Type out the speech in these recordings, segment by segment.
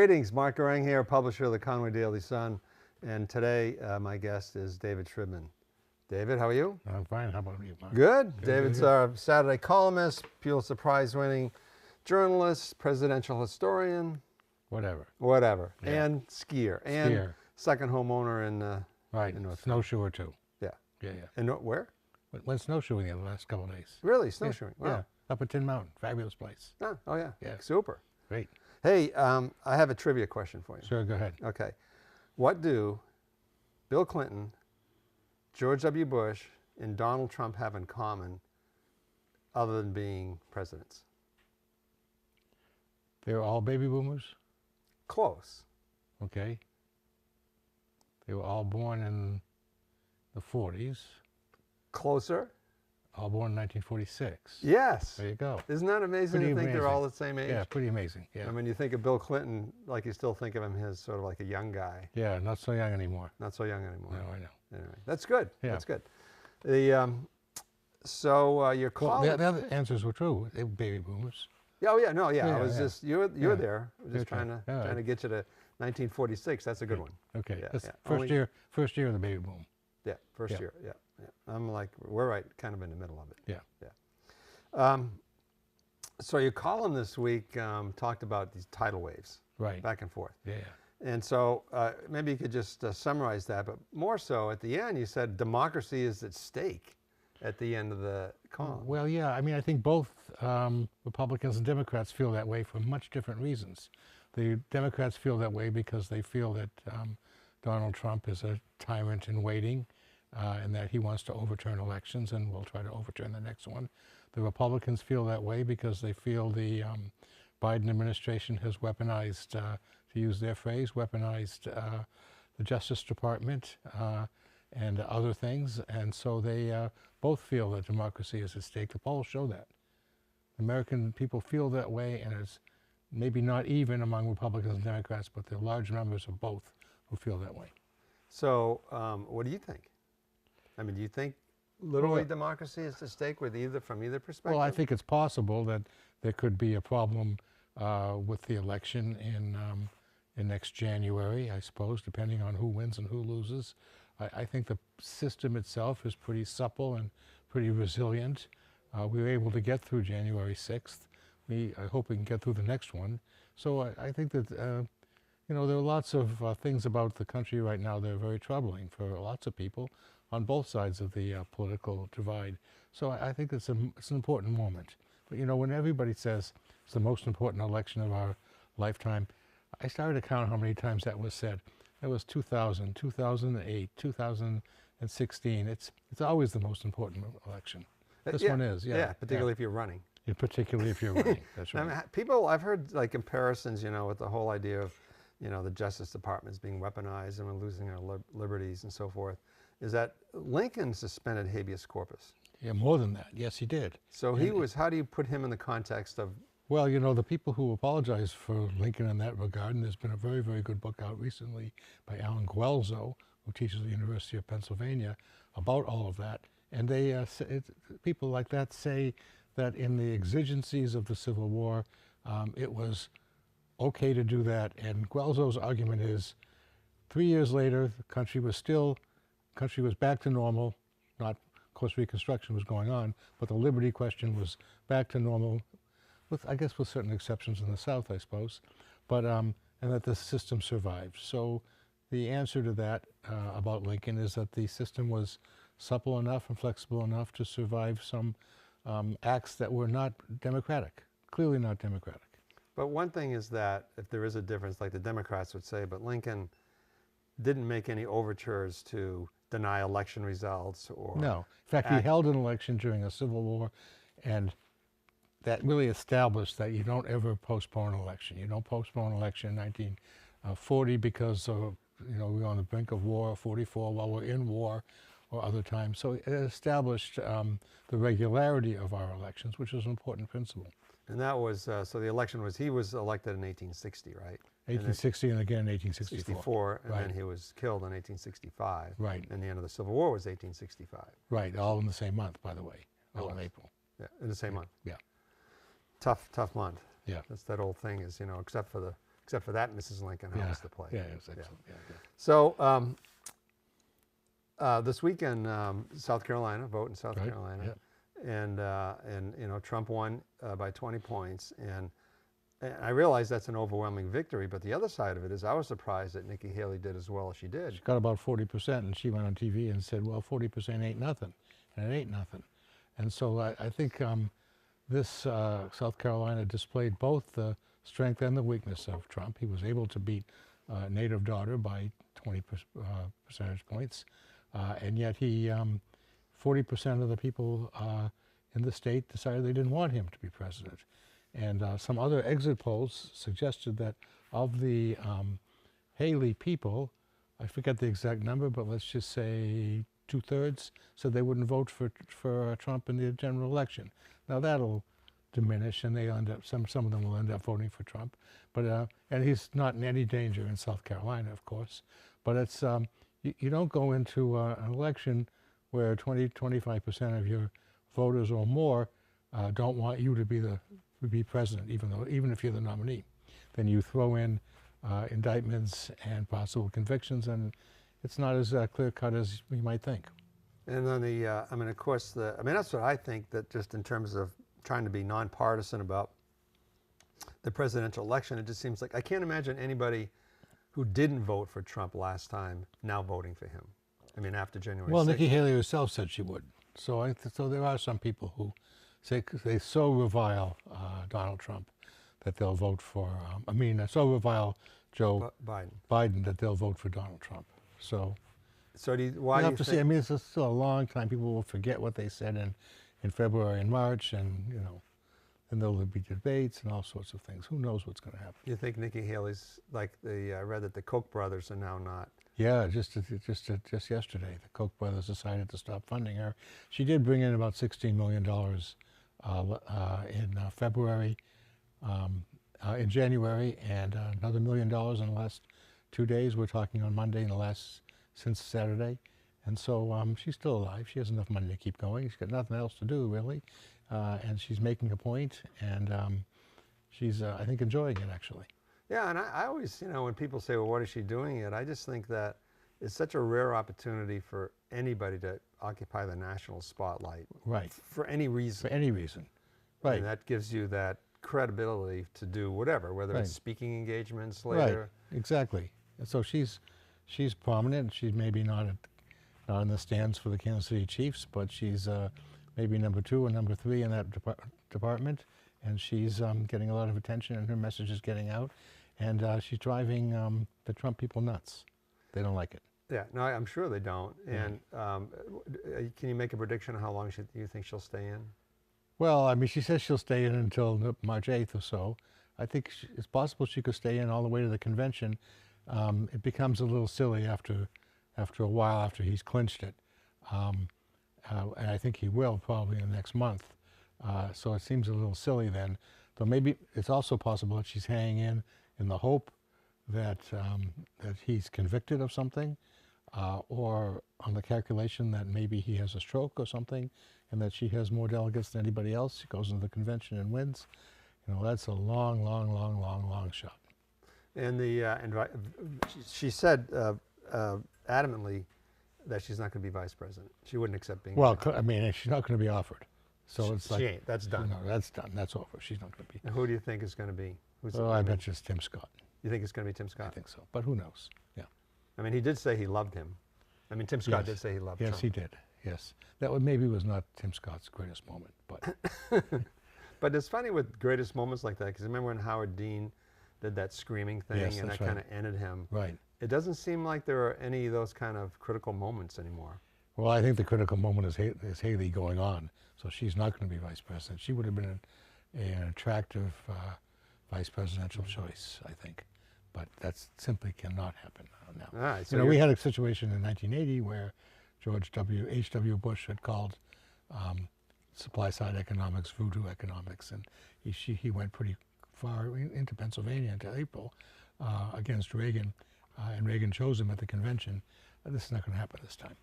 Greetings, Mark Garang here, publisher of the Conway Daily Sun, and today my guest is David Shribman. David, how are you? I'm fine. How about you, Mark? Good. David's a Saturday columnist, Pulitzer Prize-winning journalist, presidential historian. Whatever. Yeah. And skier. And second homeowner in right. In North snowshoer too. Yeah. Yeah. And where? Went snowshoeing the last couple of days. Really? Snowshoeing? Yeah. Wow. Yeah. Up at Tin Mountain. Fabulous place. Oh yeah. Yeah. Super. Great. Hey, I have a trivia question for you. Sure, go ahead. Okay. What do Bill Clinton, George W. Bush, and Donald Trump have in common other than being presidents? They were all baby boomers? Close. Okay. They were all born in the 40s. Closer. All born in 1946. Yes. There you go. Isn't that amazing to think they're all the same age? Yeah, pretty amazing. Yeah. I mean, you think of Bill Clinton, like you still think of him as sort of like a young guy. Yeah, not so young anymore. Not so young anymore. No, I know. Anyway, that's good. Yeah. That's good. The your colleague. Well, the other answers were true. They were baby boomers. Oh yeah, no, yeah. Yeah, I was just you were there. I was just Okay. trying to get you to 1946. That's a good one. Okay. Yeah, That's yeah. First year of the baby boom. Yeah, first year. Yeah, yeah. I'm like we're right, kind of in the middle of it. Yeah. Yeah. So your column this week talked about these tidal waves, Right. back and forth. Yeah. And so maybe you could just summarize that, but more so at the end, you said democracy is at stake at the end of the column. Well, yeah. I mean, I think both Republicans and Democrats feel that way for much different reasons. The Democrats feel that way because they feel that Donald Trump is a tyrant in waiting and that he wants to overturn elections and will try to overturn the next one. The Republicans feel that way because they feel the Biden administration has weaponized, to use their phrase, weaponized the Justice Department and other things. And so they both feel that democracy is at stake. The polls show that. American people feel that way, and it's maybe not even among Republicans and Democrats, but there are large numbers of both who feel that way. So what do you think? I mean, do you think literally democracy is at stake from either perspective? Well, I think it's possible that there could be a problem with the election in next January, I suppose, depending on who wins and who loses. I think the system itself is pretty supple and pretty resilient. We were able to get through January 6th. I hope we can get through the next one. So I think that, you know, there are lots of things about the country right now that are very troubling for lots of people on both sides of the political divide. So I think it's an important moment. But, you know, when everybody says it's the most important election of our lifetime, I started to count how many times that was said. That was 2000, 2008, 2016. It's always the most important election. This one is, yeah. Yeah, particularly if you're running. Yeah, particularly if you're running, that's right. I mean, I've heard like comparisons, you know, with the whole idea of, you know, the Justice Department is being weaponized and we're losing our liberties and so forth, is that Lincoln suspended habeas corpus. Yeah, more than that. Yes, he did. So how do you put him in the context of? Well, you know, the people who apologize for Lincoln in that regard, and there's been a very, very good book out recently by Alan Guelzo, who teaches at the University of Pennsylvania, about all of that. And they, people like that say that in the exigencies of the Civil War, it was okay to do that. And Guelzo's argument is 3 years later, the country was back to normal. Not, of course, Reconstruction was going on, but the liberty question was back to normal, I guess with certain exceptions in the South, I suppose, but, and that the system survived. So the answer to that about Lincoln is that the system was supple enough and flexible enough to survive some acts that were not democratic, clearly not democratic. But one thing is that if there is a difference, like the Democrats would say, but Lincoln didn't make any overtures to deny election results or... No. In fact, he held an election during a civil war, and that really established that you don't ever postpone an election. You don't postpone an election in 1940 because of, you know, we were on the brink of war, 44 while we're in war, or other times. So it established the regularity of our elections, which is an important principle. And that was, so the election was, he was elected in 1860, right? 1860 and again in 1864. And then he was killed in 1865. Right. And the end of the Civil War was 1865. Right, all in the same month, by the way, all in April. Yeah, in the same month. Yeah. Tough month. Yeah. That's that old thing is, you know, except for the Except for that, Mrs. Lincoln, how was the play? Yeah, it was excellent. Yeah. So this weekend, South Carolina, vote in South Right, Carolina, and you know, Trump won by 20 points, and I realize that's an overwhelming victory. But the other side of it is, I was surprised that Nikki Haley did as well as she did. She got about 40%, and she went on TV and said, "Well, 40% ain't nothing," and it ain't nothing. And so I think this South Carolina displayed both the strength and the weakness of Trump. He was able to beat native daughter by 20 percentage points, and yet he 40% of the people in the state decided they didn't want him to be president. And some other exit polls suggested that of the Haley people, I forget the exact number, but let's just say 2/3 said they wouldn't vote for Trump in the general election. Now that'll diminish, and they end up some of them will end up voting for Trump. But and he's not in any danger in South Carolina, of course. But it's you don't go into an election where 20-25% of your voters or more don't want you to be president, even if you're the nominee. Then you throw in indictments and possible convictions, and it's not as clear cut as we might think. And then I mean, of course, that's what I think, that just in terms of trying to be nonpartisan about the presidential election, it just seems like I can't imagine anybody who didn't vote for Trump last time now voting for him. I mean, after January 6th. Well, Nikki Haley herself said she would. So so there are some people who say they so revile Donald Trump that they'll vote for, so revile Joe Biden that they'll vote for Donald Trump. So why do you have to see? I mean, it's still a long time. People will forget what they said in February and March, and then there'll be debates and all sorts of things. Who knows what's going to happen? You think Nikki Haley's like I read that the Koch brothers are now not. Yeah, just yesterday, the Koch brothers decided to stop funding her. She did bring in about $16 million in February, in January, and another $1 million in the last 2 days. We're talking on Monday, since Saturday. And so she's still alive. She has enough money to keep going. She's got nothing else to do, really. And she's making a point, and she's, I think, enjoying it, actually. Yeah, and I always, when people say, well, what is she doing it? I just think that it's such a rare opportunity for anybody to occupy the national spotlight. Right. For any reason. For any reason. Right. And that gives you that credibility to do whatever, whether it's speaking engagements later. Right, exactly. And so she's prominent. She's maybe not in the stands for the Kansas City Chiefs, but she's maybe number 2 or number 3 in that department. And she's getting a lot of attention, and her message is getting out. And she's driving the Trump people nuts. They don't like it. Yeah, no, I'm sure they don't. And can you make a prediction on how long you think she'll stay in? Well, I mean, she says she'll stay in until March 8th or so. I think it's possible she could stay in all the way to the convention. It becomes a little silly after a while, after he's clinched it. And I think he will probably in the next month. So it seems a little silly then. Though maybe it's also possible that she's hanging in the hope that he's convicted of something, or on the calculation that maybe he has a stroke or something, and that she has more delegates than anybody else. She goes into the convention and wins. That's a long, long, long, long, long shot. And she said adamantly that she's not going to be vice president. She wouldn't accept being. Well, I mean, she's not going to be offered. So it's like, she ain't. That's done. No, that's done. That's over. She's not going to be. And who do you think is going to be? I bet it's Tim Scott. You think it's going to be Tim Scott? I think so, but who knows? Yeah. I mean, he did say he loved him. I mean, Tim Scott did say he loved Trump. Yes, he did. Yes. That maybe was not Tim Scott's greatest moment, but. But it's funny with greatest moments like that, because remember when Howard Dean did that screaming thing, and that kind of ended him. Right. It doesn't seem like there are any of those kind of critical moments anymore. Well, I think the critical moment is Haley going on, so she's not going to be vice president. She would have been an attractive vice presidential choice, I think, but that simply cannot happen now. All right, so we had a situation in 1980 where George H.W. Bush had called supply-side economics voodoo economics, and he went pretty far into Pennsylvania into April against Reagan, and Reagan chose him at the convention. This is not going to happen this time.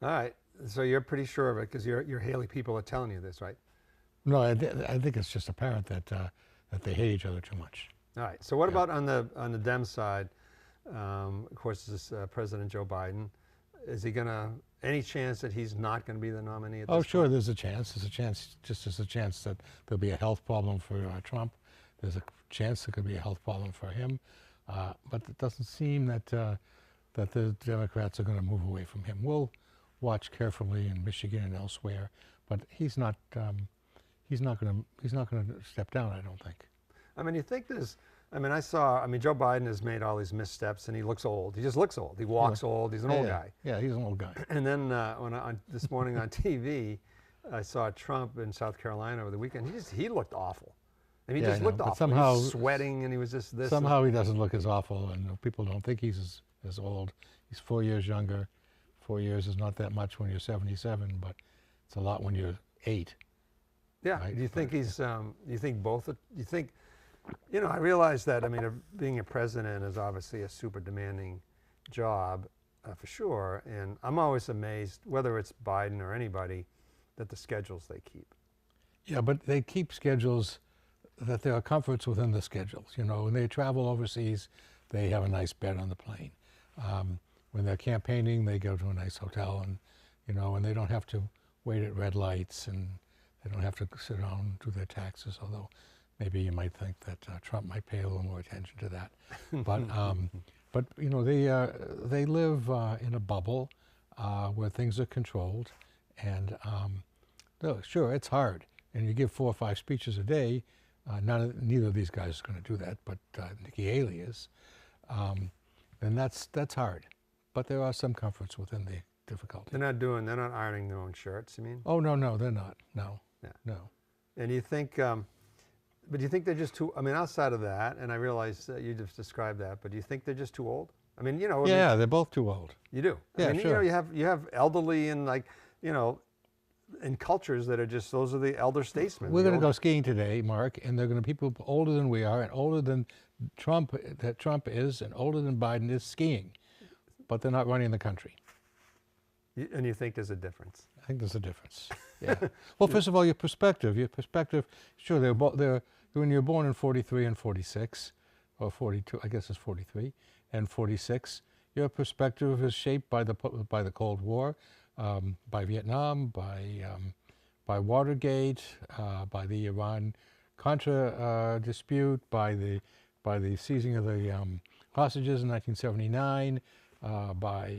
All right, so you're pretty sure of it because your Haley people are telling you this, right? No, I think it's just apparent that they hate each other too much. All right. So what Yeah. about on the Dem side? Of course, this President Joe Biden. Is he gonna? Any chance that he's not going to be the nominee at Oh, this sure, point? there's a chance. There's a chance, just as a chance that there'll be a health problem for Trump. There's a chance there could be a health problem for him. But it doesn't seem that that the Democrats are going to move away from him. We'll watch carefully in Michigan and elsewhere, but he's not going to step down, I don't think. I mean, you think there's. I mean, I mean, Joe Biden has made all these missteps, and he looks old. He just looks old. He walks old. He's an old guy. Yeah, he's an old guy. And then this morning on TV, I saw Trump in South Carolina over the weekend. He looked awful. I mean, he Yeah, I just know, looked but awful. somehow- he was sweating, and he was just this. Somehow he doesn't look as awful, and people don't think he's as old. He's 4 years younger. 4 years is not that much when you're 77, but it's a lot when you're 8. Yeah. Right, Do you think but, he's? You think both? You think? You know, I realize that. I mean, being a president is obviously a super demanding job, for sure. And I'm always amazed, whether it's Biden or anybody, that the schedules they keep. Yeah, but they keep schedules that there are comforts within the schedules. You know, when they travel overseas, they have a nice bed on the plane. When they're campaigning, they go to a nice hotel, and you know, and they don't have to wait at red lights, and they don't have to sit down and do their taxes. Although maybe you might think that Trump might pay a little more attention to that. But you know, they live in a bubble where things are controlled, and no, sure, it's hard. And you give 4 or 5 speeches a day. Neither of these guys is going to do that, but Nikki Haley is. And that's hard. But there are some comforts within the difficulty. They're not ironing their own shirts, you mean? Oh, no, they're not. No, Yeah. no. And you think, but do you think they're just too, I mean, outside of that, and I realize you just described that, but do you think they're just too old? I mean, you know. Yeah, they're both too old. You do? Yeah, I mean, sure. you know, you have elderly and like, you know, in cultures that are just, those are the elder statesmen. We're going to go skiing today, Mark, and they're going to be people older than we are and older than Trump is and older than Biden is skiing. But they're not running the country. And you think there's a difference? I think there's a difference. Yeah. Well, first of all, your perspective. Sure, they're when you're born in 43 and 46, or 42, I guess it's 43, and 46, your perspective is shaped by the Cold War, by Vietnam, by Watergate, by the Iran-Contra dispute, by the seizing of the hostages in 1979, by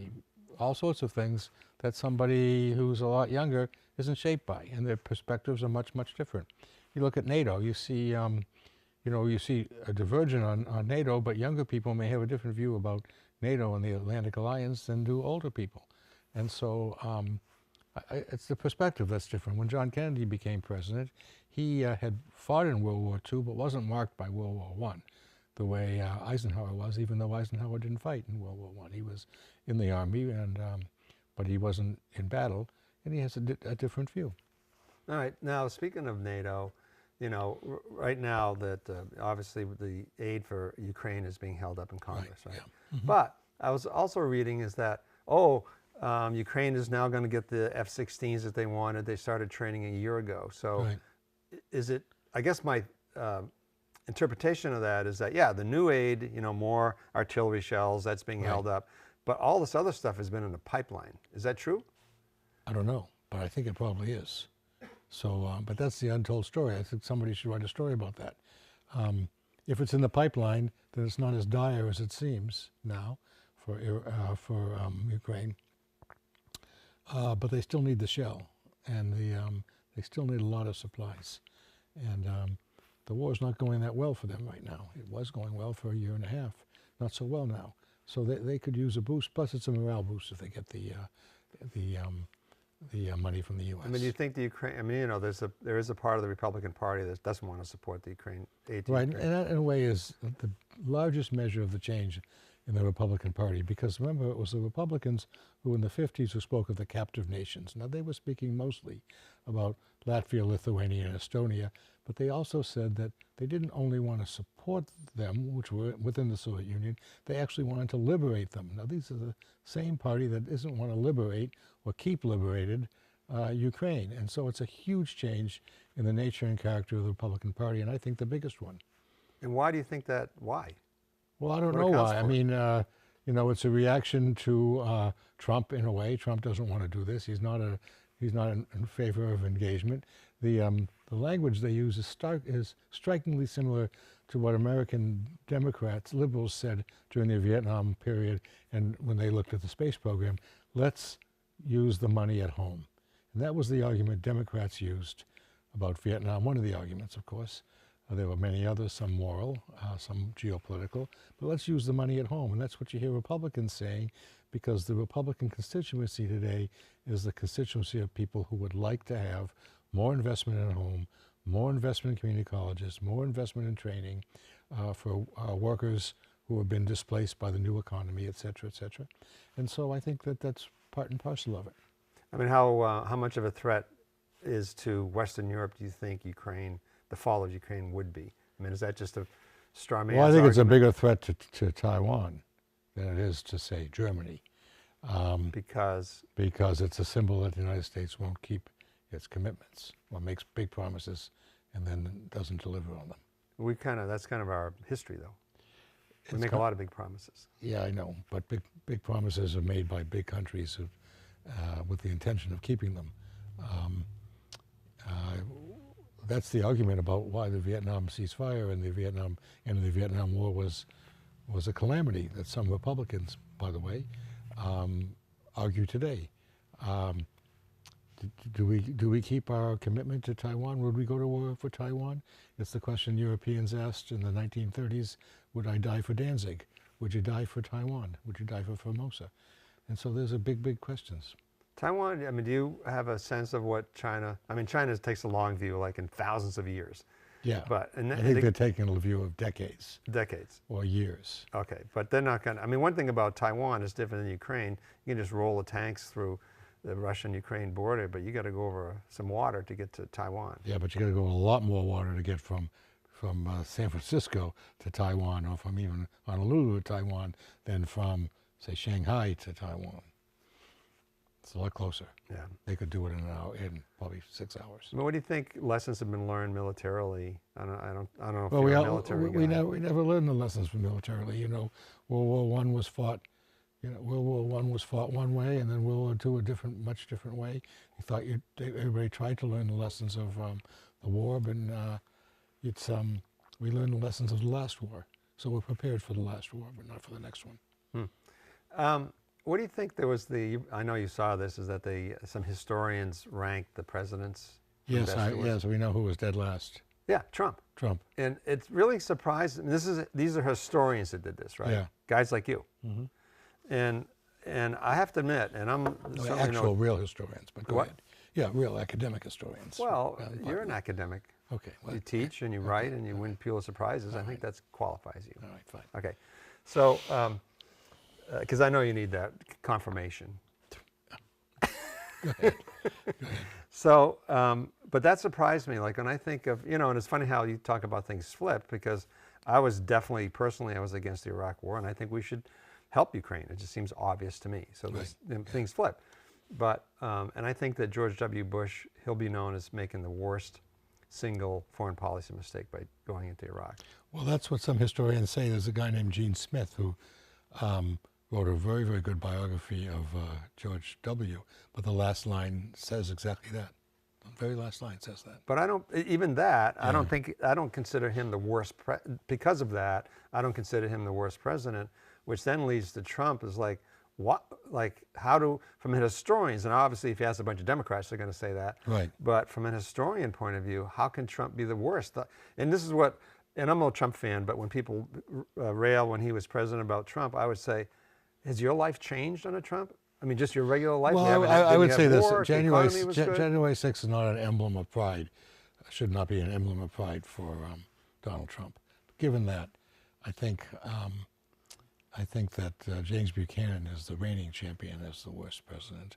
all sorts of things that somebody who's a lot younger isn't shaped by, and their perspectives are much, much different. You look at NATO, you see, you see a divergence on NATO, but younger people may have a different view about NATO and the Atlantic Alliance than do older people. And so it's the perspective that's different. When John Kennedy became president, he had fought in World War II, but wasn't marked by World War I, the way Eisenhower was, even though Eisenhower didn't fight in World War I. He was in the Army, but he wasn't in battle, and he has a different view. All right. Now, speaking of NATO, you know, right now that obviously the aid for Ukraine is being held up in Congress, right? Yeah. Mm-hmm. But I was also reading is that, Ukraine is now going to get the F-16s that they wanted. They started training a year ago. So Right. is it, I guess my interpretation of that is that, yeah, the new aid, you know, more artillery shells, that's being held up. But all this other stuff has been in the pipeline. Is that true? I don't know, but I think it probably is. So, but that's the untold story. I think somebody should write a story about that. If it's in the pipeline, then it's not as dire as it seems now for Ukraine. But they still need the shell, and they still need a lot of supplies. And the war is not going that well for them right now. It was going well for a year and a half, not so well now. So they could use a boost. Plus, it's a morale boost if they get the money from the U.S. I mean, do you think the Ukraine, I mean, you know, there is a part of the Republican Party that doesn't want to support the Ukraine aid to Right, Ukraine. and that in a way is the largest measure of the change in the Republican Party, because remember, it was the Republicans who in the 50s who spoke of the captive nations. Now, they were speaking mostly about Latvia, Lithuania, and Estonia, but they also said that they didn't only want to support them, which were within the Soviet Union, they actually wanted to liberate them. Now, these are the same party that doesn't want to liberate or keep liberated Ukraine. And so it's a huge change in the nature and character of the Republican Party, and I think the biggest one. And why do you think that? Why? Well, I don't What know accounts why. I for it? mean, it's a reaction to Trump in a way. Trump doesn't want to do this. He's not in favor of engagement. The language they use is strikingly similar to what American Democrats, liberals said during the Vietnam period, and when they looked at the space program. Let's use the money at home, and that was the argument Democrats used about Vietnam. One of the arguments, of course. There were many others, some moral, some geopolitical, but let's use the money at home. And that's what you hear Republicans saying, because the Republican constituency today is the constituency of people who would like to have more investment at home, more investment in community colleges, more investment in training for workers who have been displaced by the new economy, et cetera, et cetera. And so I think that that's part and parcel of it. I mean, how much of a threat is to Western Europe, do you think Ukraine, the fall of Ukraine would be? I mean, is that just a straw man's Well, I think it's a argument? bigger threat to Taiwan than it is to, say, Germany. Because Because it's a symbol that the United States won't keep its commitments, or makes big promises and then doesn't deliver on them. that's kind of our history, though. We It's make a lot of big promises. Yeah, I know, but big promises are made by big countries with the intention of keeping them. That's the argument about why the Vietnam ceasefire and the end of the Vietnam War was a calamity that some Republicans, by the way, argue today. Do we keep our commitment to Taiwan? Would we go to war for Taiwan? It's the question Europeans asked in the 1930s. Would I die for Danzig? Would you die for Taiwan? Would you die for Formosa? And so there's a big questions. Taiwan, I mean, do you have a sense of what China, I mean, China takes a long view, like in thousands of years. Yeah, But I think they're taking a view of decades decades. or years. Okay, but they're not going to, I mean, one thing about Taiwan is different than Ukraine. You can just roll the tanks through the Russian-Ukraine border, but you got to go over some water to get to Taiwan. Yeah, but you got to go a lot more water to get from San Francisco to Taiwan, or from even Honolulu to Taiwan, than from, say, Shanghai to Taiwan. It's a lot closer. Yeah. They could do it in an hour, in probably 6 hours. I mean, what do you think lessons have been learned militarily? I don't know if Well, you're a military guy. we never learned the lessons from militarily. You know, World War I was fought. World War I was fought one way, and then World War II much different way. You thought everybody tried to learn the lessons of the war, but we learned the lessons of the last war. So we're prepared for the last war, but not for the next one. What do you think there was I know you saw this, is that some historians ranked the presidents? Yes, we know who was dead last. Yeah, Trump. Trump. And it's really surprising. These are historians that did this, right? Yeah. Guys like you. Mm-hmm. And I have to admit, and I'm certainly Real historians, but go What? ahead. Yeah, real academic historians. Well, you're an academic. Okay. Well, You teach and you write and you win Pulitzer Prizes. I think that qualifies you. all right, fine. Okay. So, because I know you need that confirmation. Go ahead. So, but that surprised me. Like when I think of, and it's funny how you talk about things flip, because I was definitely, personally, I was against the Iraq War, and I think we should help Ukraine. It just seems obvious to me. So things flip. But, and I think that George W. Bush, he'll be known as making the worst single foreign policy mistake by going into Iraq. Well, that's what some historians say. There's a guy named Gene Smith who wrote a very, very good biography of George W., but the last line says exactly that. The very last line says that. But I don't, even that, I don't consider him the worst, because of that, I don't consider him the worst president, which then leads to Trump is like, what, like from historians, and obviously if you ask a bunch of Democrats, they're going to say that. Right. But from an historian point of view, how can Trump be the worst? And this is what, and I'm a Trump fan, but when people rail when he was president about Trump, I would say, has your life changed under Trump? I mean, just your regular life? Well, I would say this, January 6th is not an emblem of pride, should not be an emblem of pride for Donald Trump. Given that, I think that James Buchanan is the reigning champion as the worst president.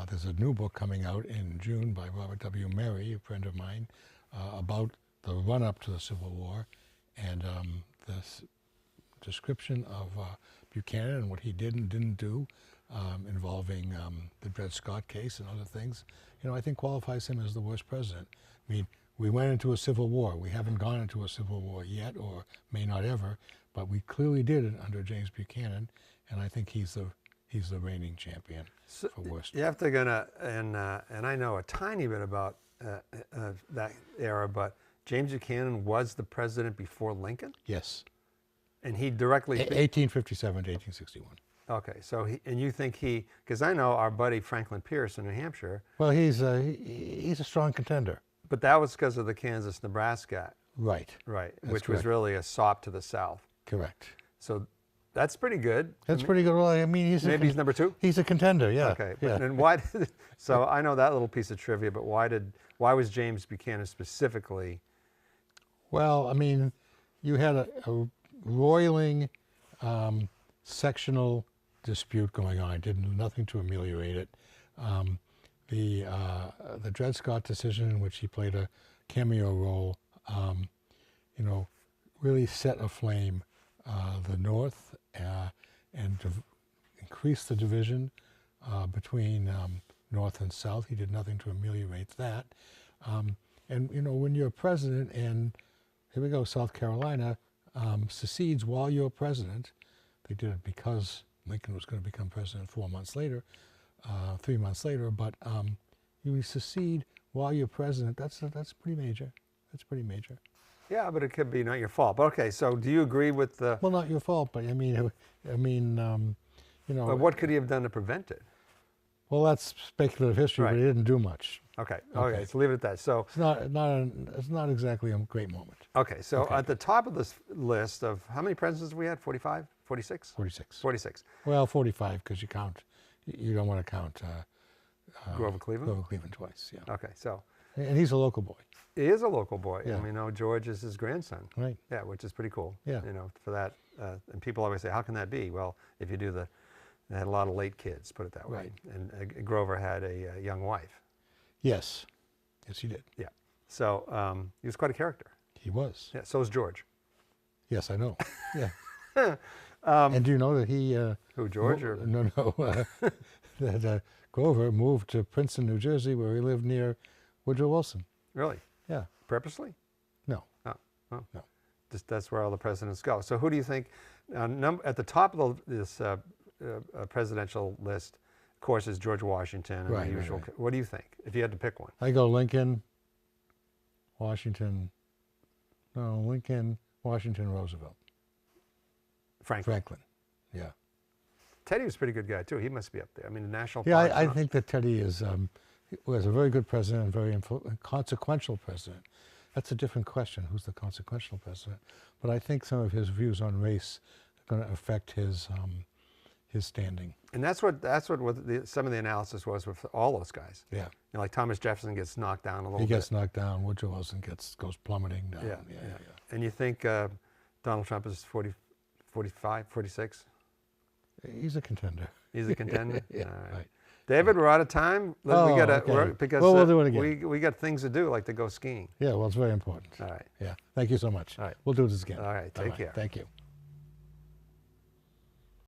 There's a new book coming out in June by Robert W. Mary, a friend of mine, about the run-up to the Civil War, and this description of Buchanan and what he did and didn't do, involving the Dred Scott case and other things, I think qualifies him as the worst president. I mean, we went into a civil war. We haven't gone into a civil war yet, or may not ever, but we clearly did it under James Buchanan, and I think he's the reigning champion So for Worcester. you have to and I know a tiny bit about that era, but James Buchanan was the president before Lincoln, Yes, and he directly. 1857 to 1861. Okay, so and you think because I know our buddy Franklin Pierce in New Hampshire, Well, he's a strong contender. but that was because of the Kansas-Nebraska, Right. right, That's which was correct. really a sop to the South. Correct. So that's pretty good. That's pretty good. Well, I mean, Maybe he's number 2. he's a contender. Yeah. Okay, Yeah. and why? So I know that little piece of trivia, but why was James Buchanan specifically? Well, I mean, you had a roiling sectional dispute going on. Did nothing to ameliorate it. The Dred Scott decision, in which he played a cameo role, really set aflame the North and increased the division between North and South. He did nothing to ameliorate that. And when you're president, and here we go, South Carolina secedes while you're president. They did it because Lincoln was going to become president 3 months later, but you secede while you're president. That's pretty major. That's pretty major. Yeah, but it could be not your fault. But okay, so do you agree with the? Well, not your fault, but I mean, But what could he have done to prevent it? Well, that's speculative history, Right. but he didn't do much. Okay. Okay. So leave it at that. So It's not exactly a great moment. okay. So Okay. at the top of this list of how many presidents we had? 45, 46, 46. 46. Well, 45 because you don't want to count Grover Cleveland. Grover Cleveland twice. Yeah. Okay. So And he's a local boy. he is a local boy. Yeah. And we know George is his grandson. Right. Yeah, which is pretty cool. Yeah. For that. And people always say, how can that be? Well, if you do they had a lot of late kids, put it that way. Right. And Grover had a young wife. Yes. Yes, he did. Yeah. So he was quite a character. He was. Yeah. So is George. Yes, I know. Yeah. And do you know that he... Who, George? Or? No. That Grover moved to Princeton, New Jersey, where he lived near Woodrow Wilson. Really? Yeah. Purposely? No. Oh. No. Just that's where all the presidents go. So who do you think, at the top of this presidential list, of course, is George Washington and Right, the right, usual. right. What do you think, if you had to pick one? I go Lincoln, Washington, Roosevelt. Franklin. Yeah. Teddy was a pretty good guy, too. He must be up there. I mean, the national Yeah, parks, I huh? think that Teddy was a very good president and very consequential president. That's a different question, who's the consequential president. But I think some of his views on race are going to affect his standing. And that's what some of the analysis was with all those guys. Yeah. Like Thomas Jefferson gets knocked down a little He bit. gets knocked down, Woodrow Wilson goes plummeting down. Yeah. Yeah. And you think Donald Trump is 40, 45, 46? He's a contender. He's a contender? Yeah, All right. right. David, we're out of time. Oh, We gotta, okay. because Well, we'll do it again. we got things to do, like to go skiing. Yeah, well, it's very important. All right. Yeah. Thank you so much. All right. We'll do this again. All right, take Bye-bye. care. Thank you.